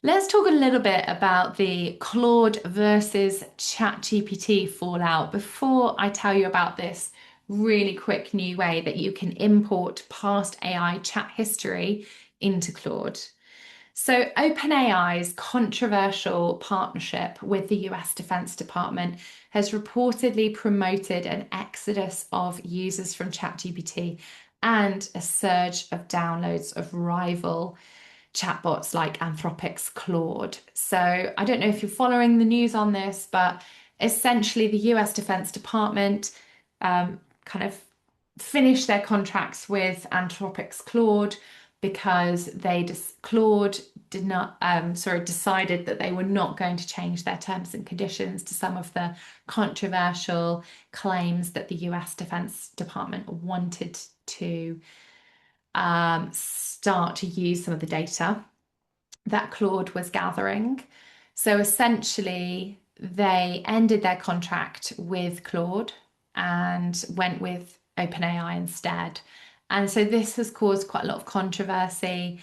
Let's talk a little bit about the Claude versus ChatGPT fallout before I tell you about this really quick new way that you can import past AI chat history into Claude. So, OpenAI's controversial partnership with the US Defense Department has reportedly promoted an exodus of users from ChatGPT and a surge of downloads of rival chatbots like Anthropic's Claude. So I don't know if you're following the news on this, but essentially the US Defense Department kind of finished their contracts with Anthropic's Claude because Claude did not decided that they were not going to change their terms and conditions to some of the controversial claims that the US Defense Department wanted to start to use some of the data that Claude was gathering. So essentially, they ended their contract with Claude and went with OpenAI instead. And so this has caused quite a lot of controversy.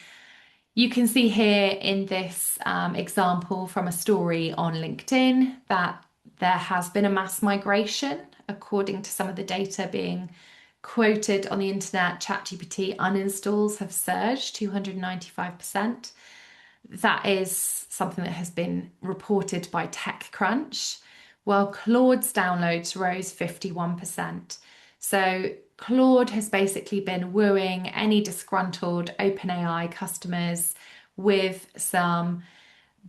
You can see here in this example from a story on LinkedIn that there has been a mass migration, according to some of the data being quoted on the internet. ChatGPT uninstalls have surged 295%. That is something that has been reported by TechCrunch, while Claude's downloads rose 51%. So Claude has basically been wooing any disgruntled OpenAI customers with some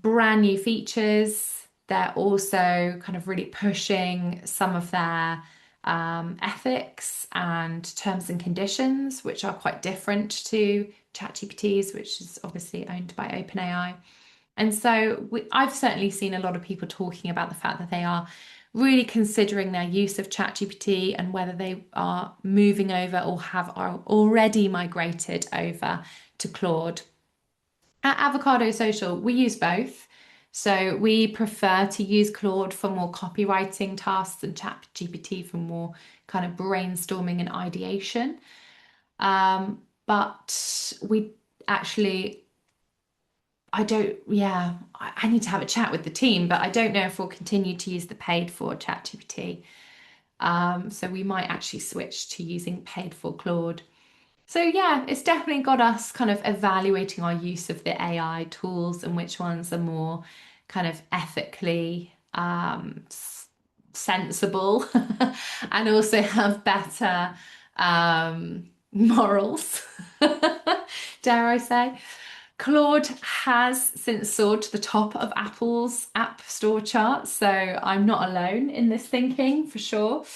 brand new features. They're also kind of really pushing some of their ethics and terms and conditions, which are quite different to ChatGPT's, which is obviously owned by OpenAI. And so I've certainly seen a lot of people talking about the fact that they are really considering their use of ChatGPT and whether they are moving over or are already migrated over to Claude. At Avocado Social, we use both. So we prefer to use Claude for more copywriting tasks and ChatGPT for more kind of brainstorming and ideation. But we actually, I don't, yeah, I need to have a chat with the team, but I don't know if we'll continue to use the paid for ChatGPT. So we might actually switch to using paid for Claude. So yeah, it's definitely got us kind of evaluating our use of the AI tools and which ones are more kind of ethically sensible and also have better morals, dare I say. Claude has since soared to the top of Apple's App Store charts, so I'm not alone in this thinking for sure.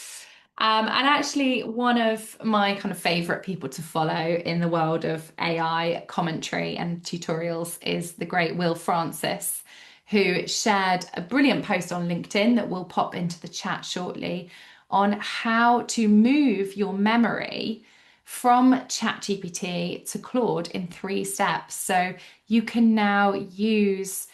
And actually, one of my kind of favorite people to follow in the world of AI commentary and tutorials is the great Will Francis, who shared a brilliant post on LinkedIn that will pop into the chat shortly on how to move your memory from ChatGPT to Claude in 3 steps. So you can now use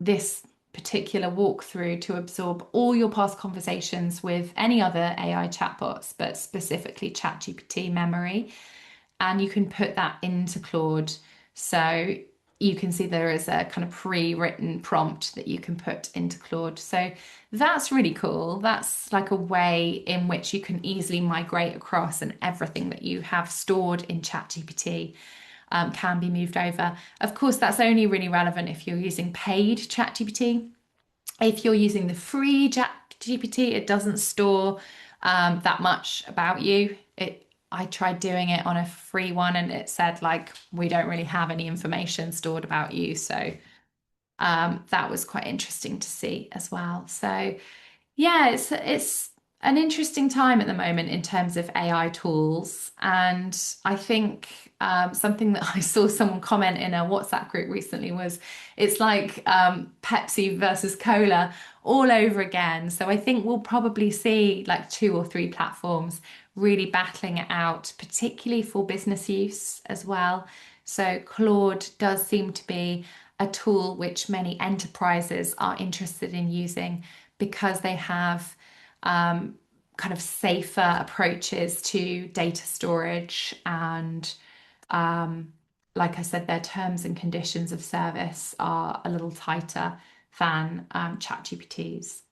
this particular walkthrough to absorb all your past conversations with any other AI chatbots, but specifically ChatGPT memory. And you can put that into Claude. So you can see there is a kind of pre-written prompt that you can put into Claude. So that's really cool. That's like a way in which you can easily migrate across and everything that you have stored in ChatGPT can be moved over. Of course, that's only really relevant if you're using paid ChatGPT. If you're using the free ChatGPT, it doesn't store that much about you. I tried doing it on a free one and it said like we don't really have any information stored about you. So that was quite interesting to see as well. So yeah, it's an interesting time at the moment in terms of AI tools, and I think something that I saw someone comment in a WhatsApp group recently was it's like Pepsi versus Cola all over again. So I think we'll probably see like 2 or 3 platforms really battling it out, particularly for business use as well. So Claude does seem to be a tool which many enterprises are interested in using because they have kind of safer approaches to data storage and like I said, their terms and conditions of service are a little tighter than ChatGPT's.